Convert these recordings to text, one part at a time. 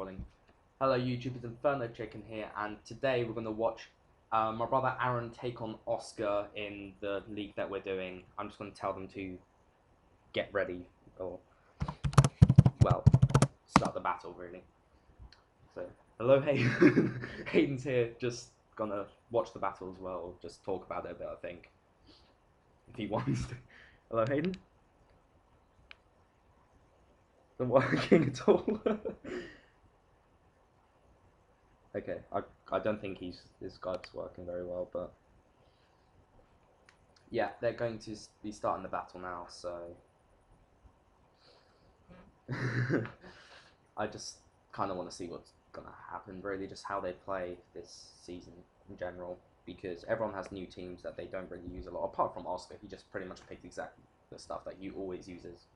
Recording. Hello YouTube, it's Inferno Chicken here, and today we're going to watch my brother Aaron take on Oscar in the league that we're doing. I'm just going to tell them to get ready, or, well, start the battle really. So, hello Hayden. Hayden's here, just going to watch the battle as well, just talk about it a bit, I think, if he wants to. Hello Hayden? Not working at all. Okay, I don't think his Skype's working very well, but yeah, they're going to be starting the battle now, so I just kind of want to see what's going to happen, really, just how they play this season in general, because everyone has new teams that they don't really use a lot, apart from Oscar. He just pretty much picked exactly the stuff that you always uses,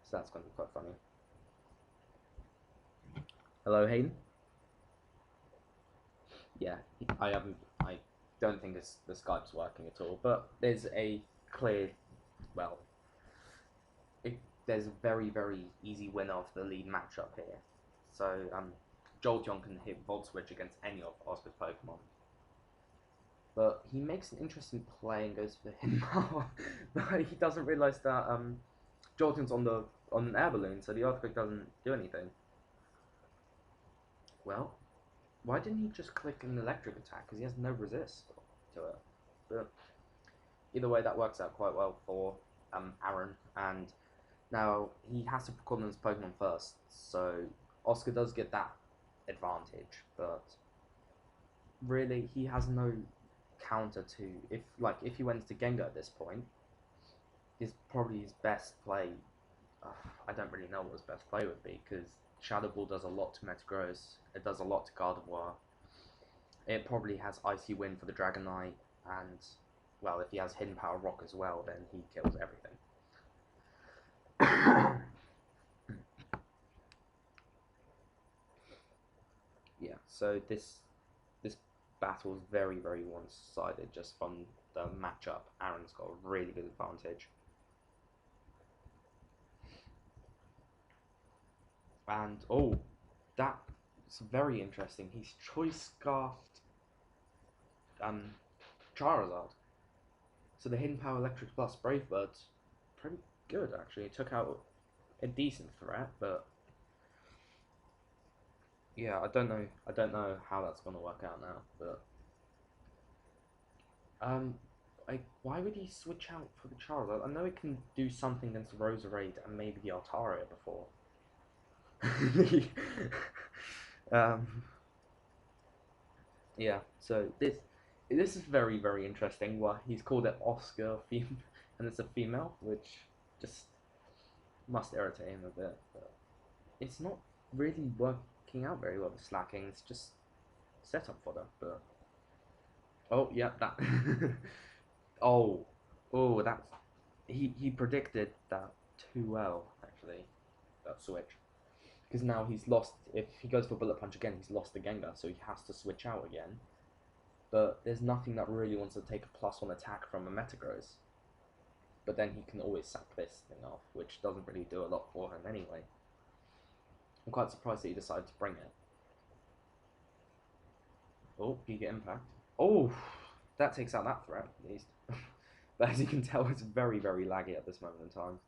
so that's going to be quite funny. Hello, Hayden? Yeah, I don't think the Skype's working at all, but there's a clear, well, there's a very, very easy winner of the lead matchup here. So, Jolteon can hit Volt Switch against any of Oscar's Pokemon. But he makes an interesting play and goes for him power. But he doesn't realise that Jolteon's on an air balloon, so the Earthquake doesn't do anything. Well, why didn't he just click an electric attack? Because he has no resist to it. But either way, that works out quite well for Aaron. And now he has to call his Pokemon first, so Oscar does get that advantage. But really, he has no counter to if he went to Gengar at this point, is probably his best play. I don't really know what his best play would be, because Shadow Ball does a lot to Metagross, it does a lot to Gardevoir. It probably has Icy Wind for the Dragonite, and, well, if he has Hidden Power Rock as well, then he kills everything. Yeah, so this battle is very, very one-sided just from the matchup. Aaron's got a really good advantage. And, oh, that's very interesting. He's Choice Scarfed Charizard. So the Hidden Power Electric Plus Brave Bird's pretty good, actually. It took out a decent threat, but yeah, I don't know how that's gonna work out now, but why would he switch out for the Charizard? I know it can do something against Roserade and maybe the Altaria before. Yeah, so this is very, very interesting. Why he's called it Oscar and it's a female, which just must irritate him a bit. But it's not really working out very well with Slacking. It's just set up for them. But oh yeah, that oh that's he predicted that too well, actually, that switch. Because now he's lost. If he goes for Bullet Punch again, he's lost the Gengar, so he has to switch out again. But there's nothing that really wants to take a +1 attack from a Metagross. But then he can always sack this thing off, which doesn't really do a lot for him anyway. I'm quite surprised that he decided to bring it. Oh, you get Impact. Oh, that takes out that threat, at least. But as you can tell, it's very, very laggy at this moment in time.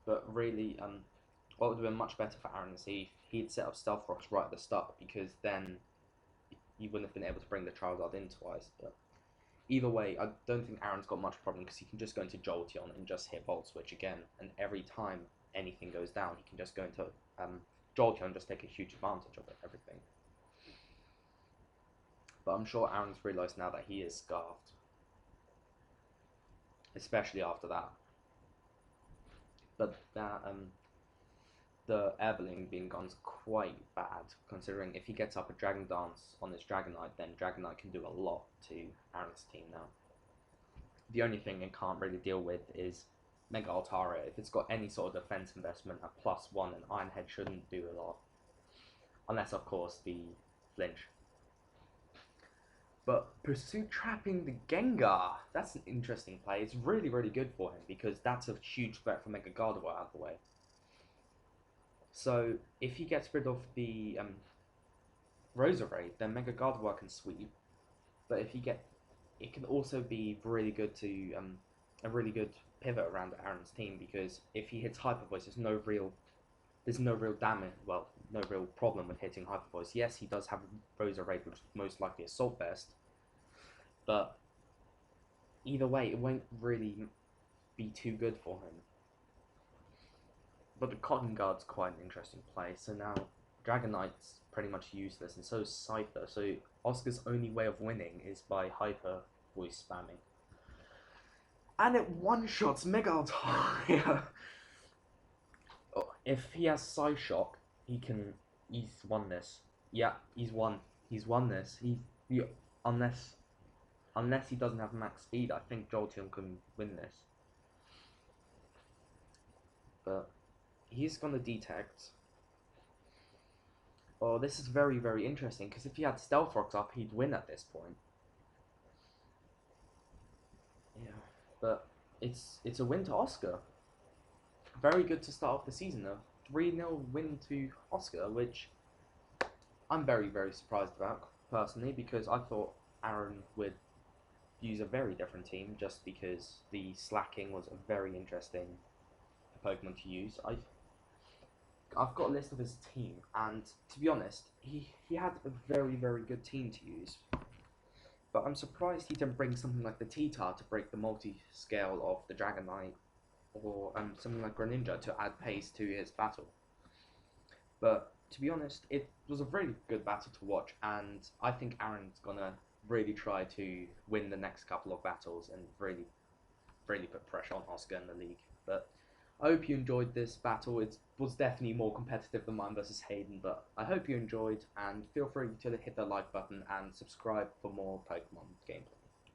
But really, what would have been much better for Aaron is he'd set up Stealth Rocks right at the start, because then he wouldn't have been able to bring the Charizard in twice. But either way, I don't think Aaron's got much problem, because he can just go into Jolteon and just hit Volt Switch again, and every time anything goes down, he can just go into Jolteon and just take a huge advantage of everything. But I'm sure Aaron's realised now that he is scarfed, especially after that. But that the air balloon being gone is quite bad, considering if he gets up a Dragon Dance on his Dragonite, then Dragonite can do a lot to Aaron's team now. The only thing it can't really deal with is Mega Altaria. If it's got any sort of defense investment, a +1, and Iron Head shouldn't do a lot. Unless, of course, the flinch. But Pursuit trapping the Gengar, that's an interesting play. It's really, really good for him, because that's a huge threat for Mega Gardevoir out of the way. So if he gets rid of the Roserade, then Mega Gardevoir can sweep. But if you get, it can also be really good to a really good pivot around Aaron's team, because if he hits Hyper Voice, there's no real damage. Well, no real problem with hitting Hyper Voice. Yes, he does have Roserade, which is most likely Assault Vest, but either way, it won't really be too good for him. But the Cotton Guard's quite an interesting play. So now Dragonite's pretty much useless, and so is Cypher. So Oscar's only way of winning is by Hyper Voice spamming. And it one-shots Mega Altaria. Oh, if he has Psyshock, he's won this. Yeah, he's won. He's won this. Unless he doesn't have max speed, I think Jolteon can win this. But he's gonna detect. Oh, this is very, very interesting, because if he had Stealth Rocks up, he'd win at this point. Yeah, but it's a win to Oscar. Very good to start off the season, though. 3-0 win to Oscar, which I'm very, very surprised about, personally, because I thought Aaron would use a very different team, just because the Slacking was a very interesting Pokemon to use. I've got a list of his team, and to be honest, he had a very, very good team to use. But I'm surprised he didn't bring something like the T-Tar to break the multi-scale of the Dragonite, or something like Greninja to add pace to his battle. But to be honest, it was a very good battle to watch, and I think Aaron's gonna really try to win the next couple of battles and really, really put pressure on Oscar in the league. But I hope you enjoyed this battle. It was definitely more competitive than mine versus Hayden, but I hope you enjoyed, and feel free to hit the like button and subscribe for more Pokemon gameplay.